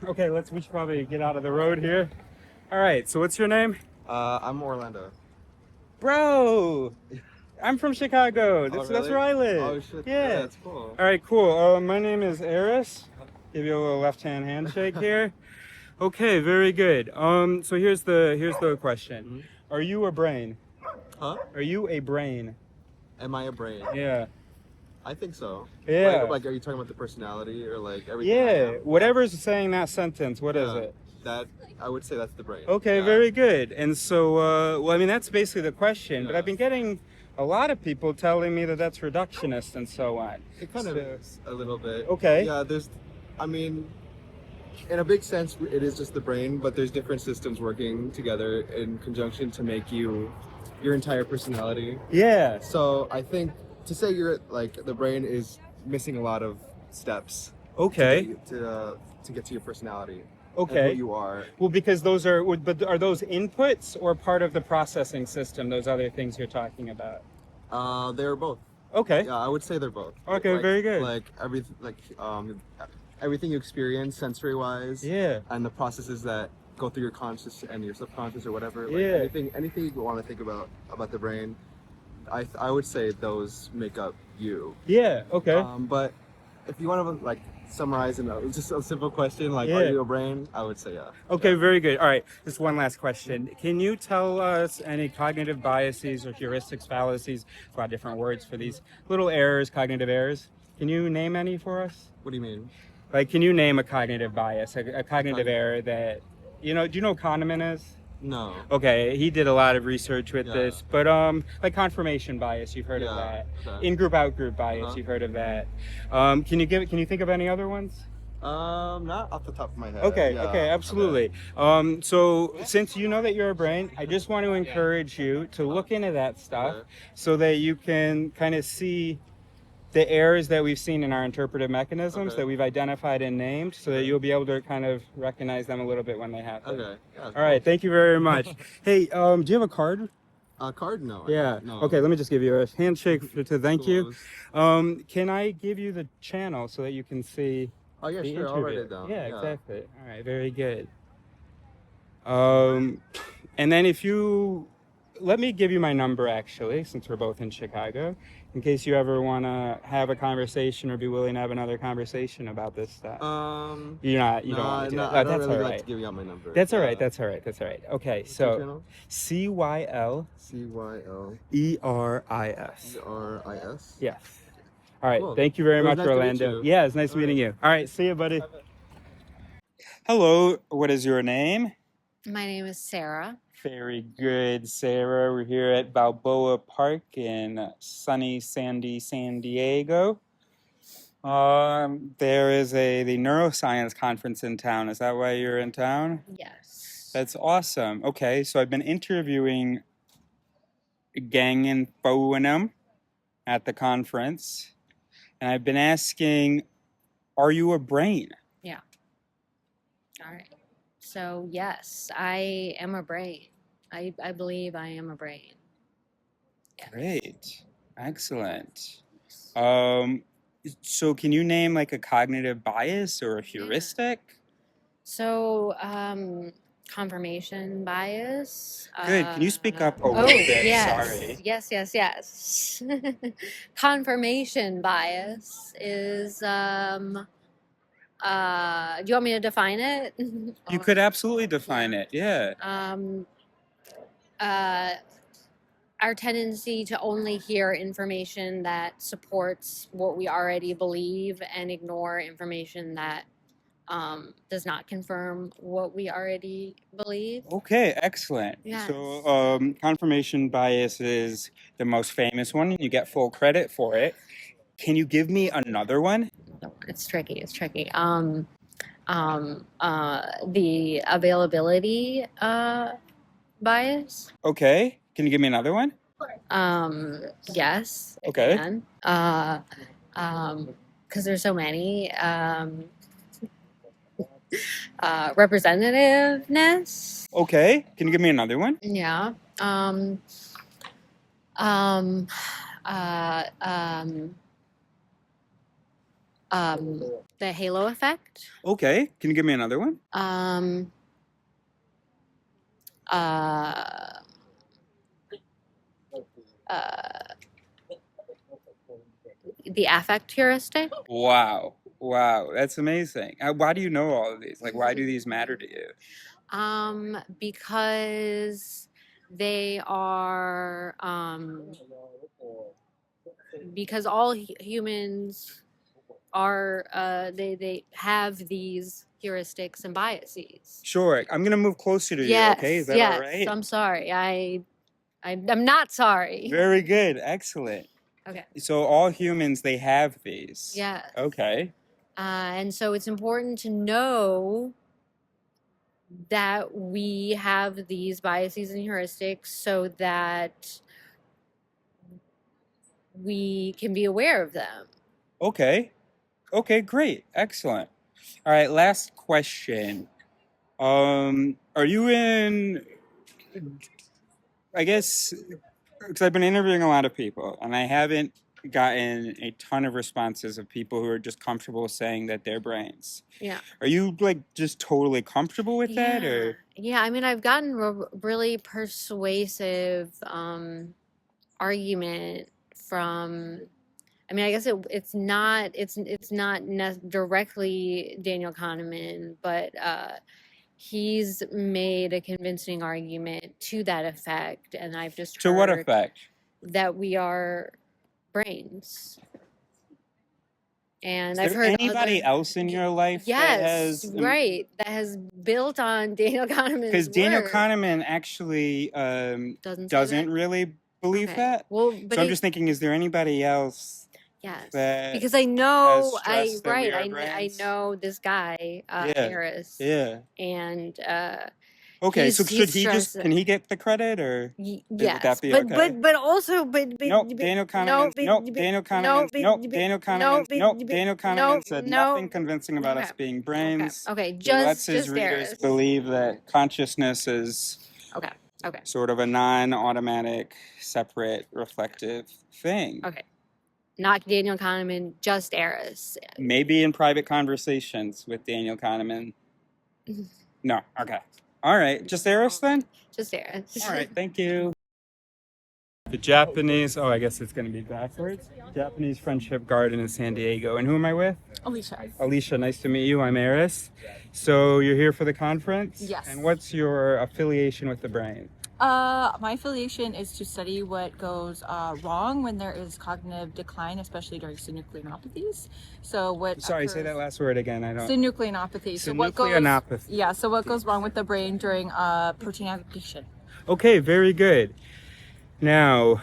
Okay, we should probably get out of the road here. All right, so what's your name? I'm Orlando. Bro, I'm from Chicago. That's really? where I live. Oh shit! Yeah. That's cool. All right, cool. My name is Eris. Give you a little left-hand handshake here. Okay, very good. So here's the question. Are you a brain? Huh? Are you a brain? Am I a brain? Yeah. I think so. Yeah. Like, are you talking about the personality or like everything? Yeah. Whatever's saying that sentence, what is it? That I would say that's the brain. Okay, very good. And so, well, I mean, that's basically the question. But I've been getting a lot of people telling me that that's reductionist and so on. It kind of is a little bit. Okay. Yeah. I mean, in a big sense, it is just the brain, but there's different systems working together in conjunction to make you your entire personality. Yeah. So I think to say you're like the brain is missing a lot of steps. Okay. To get to your personality. Okay. And who you are. Well, because but are those inputs or part of the processing system? Those other things you're talking about. They're both. Okay. Yeah, I would say they're both. Okay, very good. Everything you experience sensory-wise. Yeah. And the processes that go through your conscious and your subconscious or whatever. Yeah. Anything you want to think about the brain, I would say those make up you. Yeah. Okay. But if you want to summarize in just a simple question are you a brain? I would say yeah. Okay, very good. All right, just one last question. Can you tell us any cognitive biases or heuristics, fallacies? A lot of different words for these little errors, cognitive errors. Can you name any for us? What do you mean? Like, can you name a cognitive bias, a cognitive error that, do you know what Kahneman is? No. Okay, he did a lot of research with this, but like confirmation bias, you've heard of that. Okay. In-group, out-group bias, you've heard of that. Can you think of any other ones? Not off the top of my head. Okay, absolutely. Okay. So since you know that you're a brain, I just want to encourage you to look into that stuff so that you can kind of see the errors that we've seen in our interpretive mechanisms that we've identified and named, so that you'll be able to kind of recognize them a little bit when they happen. Okay. Yeah, all right, thank you very much. Hey, do you have a card? A card? No. Yeah. No. Okay, let me just give you a handshake to thank you. Close. Can I give you the channel so that you can see Oh yeah, the sure. I'll write interview? it down. Yeah, exactly. All right, very good. And then let me give you my number actually, since we're both in Chicago, in case you ever want to have a conversation or be willing to have another conversation about this stuff. You don't want to do that. I don't really like to give out my number. That's all right. Okay, so CYL ERIS. ERIS. Yes. All right. Cool. Thank you very much, Nice to meet Orlando. you. Yeah, it's nice meeting you. All right. See you, buddy. Hello. What is your name? My name is Sarah. Very good, Sarah. We're here at Balboa Park in sunny, sandy San Diego. There is the Neuroscience conference in town. Is that why you're in town? Yes. That's awesome. Okay, so I've been interviewing Gang and Phonem at the conference, and I've been asking, are you a brain? Yeah. All right. So yes, I am a brain. I believe I am a brain. Yes. Great. Excellent. So can you name like a cognitive bias or a heuristic? So confirmation bias. Good. Can you speak up a little bit? Yes. Sorry. Yes. Confirmation bias is do you want me to define it? You could absolutely define it. Yeah. Our tendency to only hear information that supports what we already believe and ignore information that does not confirm what we already believe. Okay, excellent. Yes. So confirmation bias is the most famous one, and you get full credit for it. Can you give me another one? It's tricky. The availability bias. Okay. Can you give me another one? Yes. Okay. Because there's so many. Representativeness. Okay. Can you give me another one? Yeah. The halo effect. Okay. Can you give me another one? Um, uh, uh, the affect heuristic. Wow. Wow. That's amazing. Why do you know all of these? Like, why do these matter to you? Because they are because all humans are they have these heuristics and biases. Sure. I'm going to move closer to you. Yes, Okay. Is that yes. all right? I'm sorry. I'm not sorry. Very good. Excellent. Okay. So all humans, they have these. Yes. Okay. And so it's important to know that we have these biases and heuristics so that we can be aware of them. Okay. Okay, great. Excellent. All right, last question. Are you in, I guess, because I've been interviewing a lot of people and I haven't gotten a ton of responses of people who are just comfortable saying that they're brains. Yeah. Are you like just totally comfortable with that, or? Yeah, I mean, I've gotten really persuasive argument from. I mean, I guess it's not directly Daniel Kahneman, but he's made a convincing argument to that effect, and I've just To what heard effect? that we are brains. And Is I've there heard anybody else in your life that has that has built on Daniel Kahneman's because Daniel work. Kahneman actually Doesn't say doesn't that? really believe Okay. that. Well, but So I'm just thinking, is there anybody else yes, that because I know has stressed that we are I brains? know this guy Yeah. Harris, Yeah. and Okay, so he's should he just stressed can he get the credit, or would yes, that be but okay? but also but Nope, Daniel Kahneman. Nope, Daniel Kahneman. Nope, Daniel Kahneman. Nope, Daniel Kahneman said nothing convincing about us being brains. Okay, He lets his just readers Harris. believe that consciousness is Okay. sort of a non-automatic, separate, reflective thing. Okay. Not Daniel Kahneman, just Eris. Maybe in private conversations with Daniel Kahneman. No, okay. All right, just Eris then? Just Eris. All right, thank you. The Japanese, I guess it's going to be backwards. Japanese Friendship Garden in San Diego. And who am I with? Alicia. Alicia, nice to meet you. I'm Eris. So you're here for the conference? Yes. And what's your affiliation with the brain? My affiliation is to study what goes wrong when there is cognitive decline, especially during synucleinopathies. So what? Sorry, say that last word again. I don't. Synucleinopathies. So what goes? Synucleinopathy. Yeah. So what goes wrong with the brain during protein aggregation? Okay, very good. Now,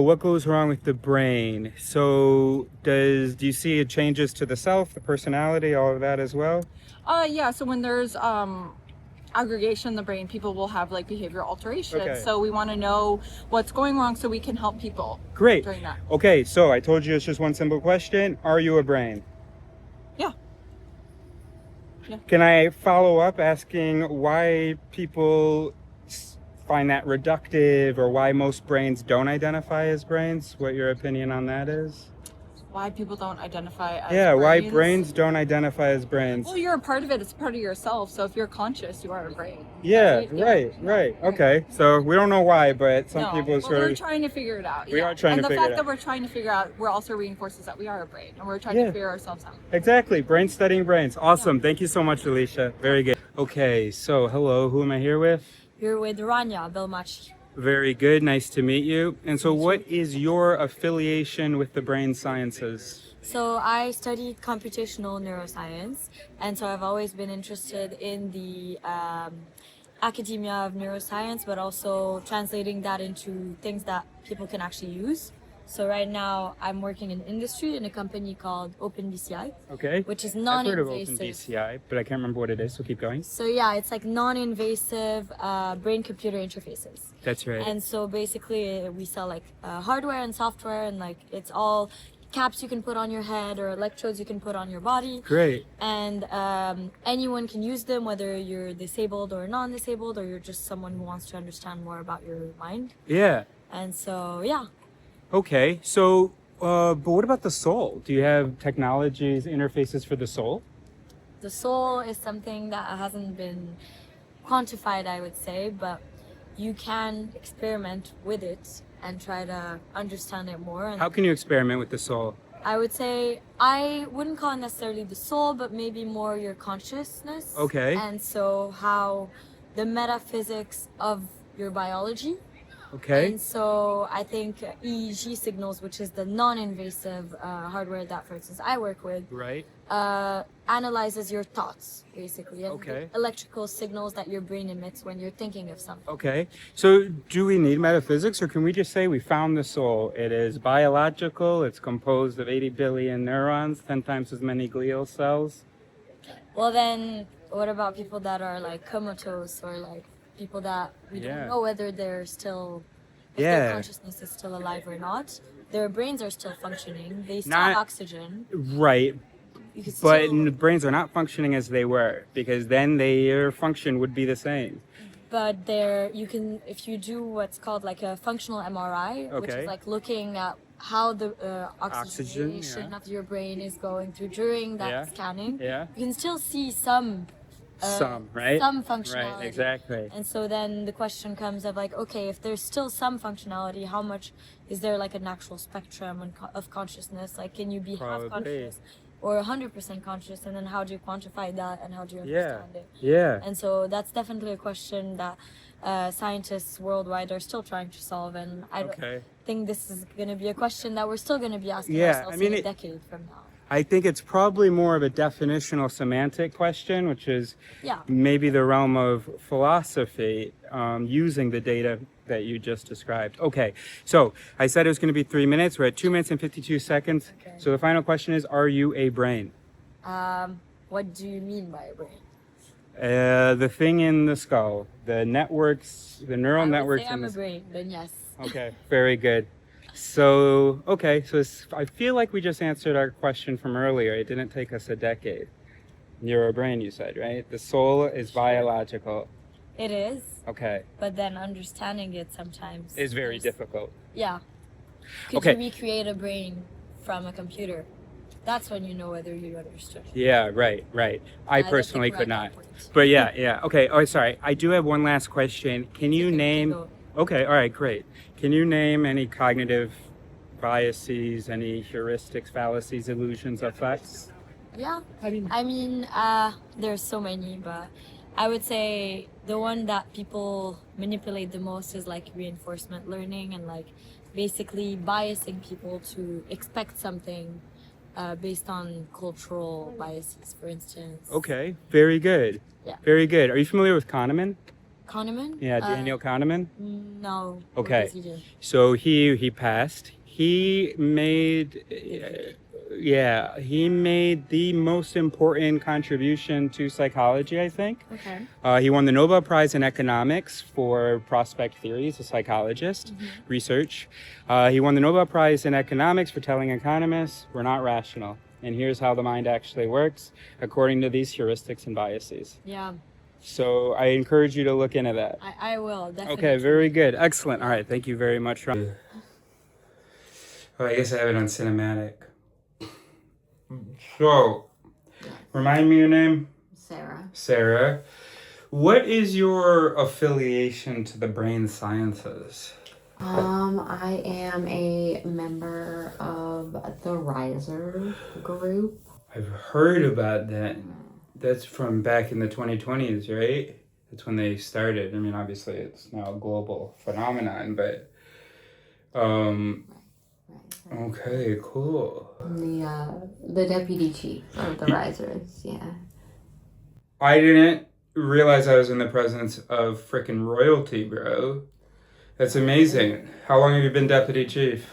what goes wrong with the brain? So do you see changes to the self, the personality, all of that as well? Yeah. So when there's aggregation in the brain, people will have like behavioral alterations. Okay. So we want to know what's going wrong so we can help people. Great. During that. Okay, so I told you it's just one simple question. Are you a brain? Yeah. Can I follow up asking why people find that reductive, or why most brains don't identify as brains? What your opinion on that is? Why people don't identify as why brains? brains don't identify as brains. Well, you're a part of it. It's part of yourself. So if you're conscious, you are a brain. Yeah, right. Okay, so we don't know why, but some people but sort we're of... trying to figure it out. We are trying to figure it out. And the fact that we're trying to figure out, we're also reinforces that we are a brain, and we're trying to figure ourselves out. Exactly, brain studying brains. Awesome, thank you so much, Alicia. Very good. Okay, so hello, who am I here with? You're with Ranya.is. Very good, nice to meet you. And so what is your affiliation with the brain sciences? So I studied computational neuroscience, and so I've always been interested in the academia of neuroscience, but also translating that into things that people can actually use. So right now I'm working in industry in a company called OpenBCI, Okay. which is I've heard of non-invasive. OpenBCI, but I can't remember what it is, so keep going. So yeah, it's like non-invasive brain-computer interfaces. That's right. And so basically we sell like hardware and software, and like it's all caps you can put on your head or electrodes you can put on your body. Great. And anyone can use them, whether you're disabled or non-disabled, or you're just someone who wants to understand more about your mind. Yeah. And so, yeah. Okay, so But what about the soul? Do you have technologies, interfaces for the soul? The soul is something that hasn't been quantified, I would say, but you can experiment with it and try to understand it more. And How can you experiment with the soul? I would say I wouldn't call it necessarily the soul, but maybe more your consciousness. Okay. And so how the metaphysics of your biology. Okay. And so I think EEG signals, which is the non-invasive hardware that, for instance, I work with, Right. analyzes your thoughts, basically, and Okay. the electrical signals that your brain emits when you're thinking of something. Okay. So do we need metaphysics, or can we just say we found the soul? It is biological. It's composed of 80 billion neurons, 10 times as many glial cells. Well, then, what about people that are like comatose or like people that we Yeah. don't know whether they're still, if Yeah. their consciousness is still alive or not? Their brains are still functioning. They still Not- have oxygen. Right. You could But still, the brains are not functioning as they were, because then their function would be the same. but there you can, if you do what's called like a functional MRI, which Okay. is like looking at how the Oxygen, oxygenation yeah. of your brain is going through during that Yeah. scanning. Yeah. You can still see some Right? some functionality. Right, exactly. And so then the question comes of like, okay, if there's still some functionality, how much is there like an actual spectrum of consciousness? Like, can you be half Probably. conscious or 100% conscious? And then how do you quantify that and how do you Yeah. understand it? Yeah. And so that's definitely a question that scientists worldwide are still trying to solve. And I don't Okay. think this is going to be a question that we're still going to be asking Yeah, ourselves I mean, in a it- decade from now. I think it's probably more of a definitional semantic question, which is Yeah. maybe the realm of philosophy, using the data that you just described. Okay, so I said it was going to be 3 minutes. We're at 2 minutes and 52 seconds. Okay. So the final question is, are you a brain? What do you mean by a brain? The thing in the skull, the networks, the neural I would networks say in I'm the a brain, then yes. Okay, very good. So, okay, so I feel like we just answered our question from earlier. It didn't take us a decade. You're a brain, you said, right? The soul is biological. It is, Okay, but then understanding it sometimes is very is- difficult. Yeah. Could Okay. you recreate a brain from a computer? That's when you know whether you understood. Yeah, right. I I don't personally think we're could at not. that point. But yeah. Okay, oh, sorry. I do have one last question. Can you Okay, name... go. Okay, all right, great. Can you name any cognitive biases, any heuristics, fallacies, illusions, effects? Yeah. I mean, there's so many, but I would say the one that people manipulate the most is like reinforcement learning and like basically biasing people to expect something based on cultural biases, for instance. Okay, very good. Yeah. Very good. Are you familiar with Kahneman? Kahneman? Yeah, Daniel Kahneman. No. Okay. What does he do? So he passed. He made he made the most important contribution to psychology, I think. Okay. He won the Nobel Prize in economics for prospect theory. He's a psychologist, research. He won the Nobel Prize in economics for telling economists we're not rational. And here's how the mind actually works according to these heuristics and biases. Yeah, So I encourage you to look into that. I will definitely. Okay, very good. Excellent. All right, thank you very much, Ron. Oh, I guess I have it on cinematic. So, remind me your name? Sarah. Sarah. What is your affiliation to the brain sciences? I am a member of the Riser group. I've heard about that. That's from back in the 2020s, right? That's when they started. I mean, obviously it's now a global phenomenon, but okay, cool. The Deputy Chief of the Risers, yeah. I didn't realize I was in the presence of frickin' royalty, bro. That's amazing. How long have you been Deputy Chief?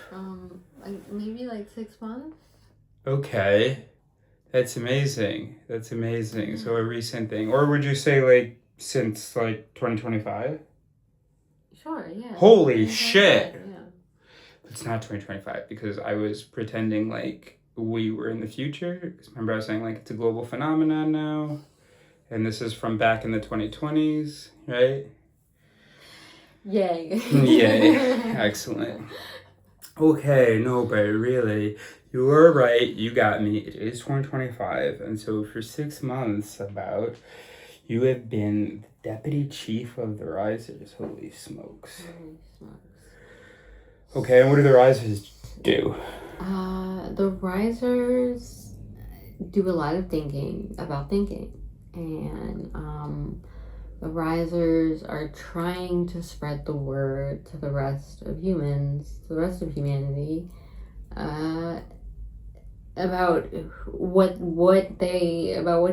Maybe like 6 months. Okay. That's amazing. That's amazing. So a recent thing. Or would you say like since like 2025? Sure, yeah. Holy shit. Yeah. It's not 2025 because I was pretending like we were in the future. 'Cause remember I was saying like it's a global phenomenon now. And this is from back in the 2020s, right? Yay. Yay. Excellent. Okay, no, but really, you were right. You got me. It is 2025, and so for 6 months, about, you have been the deputy chief of the risers. Holy smokes. Okay, and what do the risers do? The risers do a lot of thinking about thinking, and the risers are trying to spread the word to the rest of humans, to the rest of humanity, about what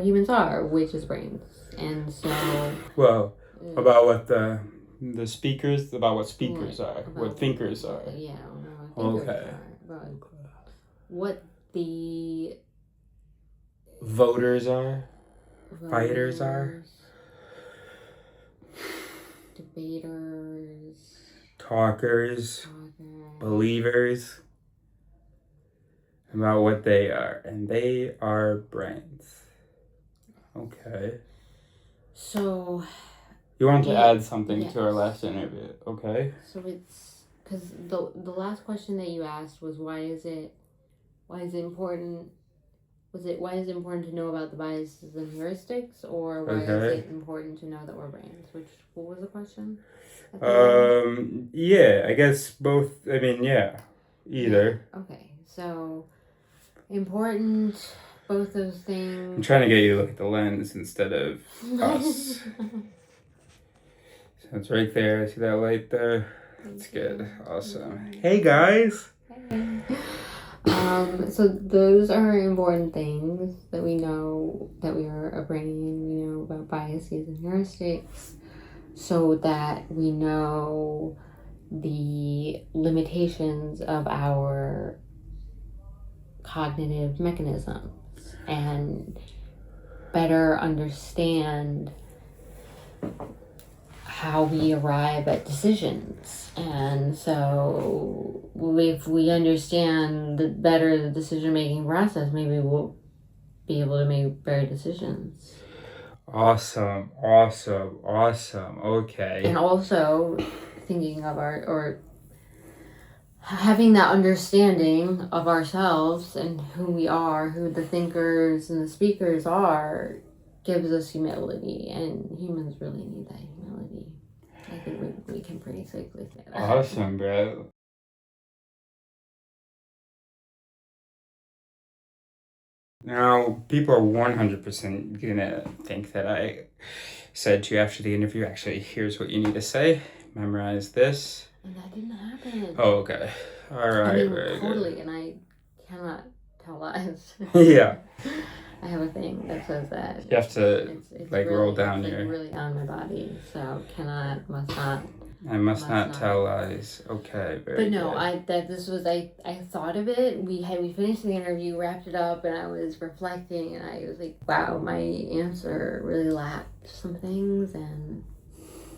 humans are, which is brains. And so, Well, about what the speakers, about what speakers are, about what thinkers are. Yeah, what thinkers Okay. are, about what the Voters are, fighters are, debaters, talkers, believers, about what they are, and they are brains. Okay. So You want to Yeah, add something to our yes. last interview, okay? So it's because the last question that you asked was why is it important? Why is it important to know about the biases and heuristics, or why is Okay. it important to know that we're brains? What was the question? Yeah, I guess both. I mean, yeah, either. Yeah, okay, so important, both those I'm things. trying to get you to look at the lens instead of us. So it's right there. See that light there? That's good. Awesome. Hey guys. So those are important things that we know that we are a brain. We know about biases and heuristics, so that we know the limitations of our cognitive mechanisms and better understand how we arrive at decisions. And so if we understand better the decision making process, maybe we'll be able to make better decisions. Awesome. Okay. And also thinking of having that understanding of ourselves and who we are, who the thinkers and the speakers are, gives us humility, and humans really need that humility. I think we can pretty safely say that. Awesome, bro. Now, people are 100% gonna think that I said to you after the interview, actually, here's what you need to say. Memorize this. And that didn't happen. Oh, okay. All right. I mean, very totally, good. and I cannot tell lies. Yeah. I have a thing that says that. You have to It's like really, roll down it's your. like really on my body, so must not. I must not not. tell lies. Okay, very But no, good. I thought of it. We finished the interview, wrapped it up, and I was reflecting, and I was like, wow, my answer really lacked some things, and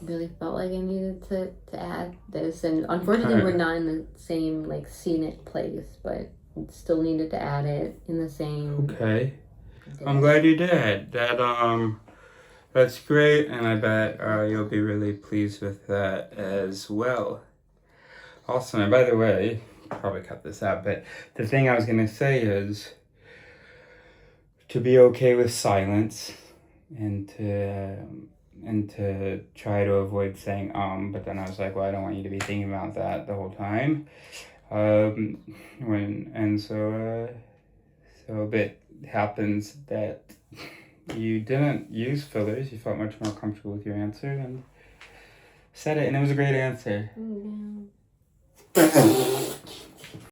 really felt like I needed to add this. And unfortunately, Okay. we're not in the same like scenic place, but still needed to add it in the same. Okay. I'm glad you did. That's great, and I bet you'll be really pleased with that as well. Awesome. And by the way, probably cut this out, but the thing I was gonna say is to be okay with silence, and to try to avoid saying but then I was like, well, I don't want you to be thinking about that the whole time. So it happens that you didn't use fillers. You felt much more comfortable with your answer and said it, and it was a great answer. Yeah.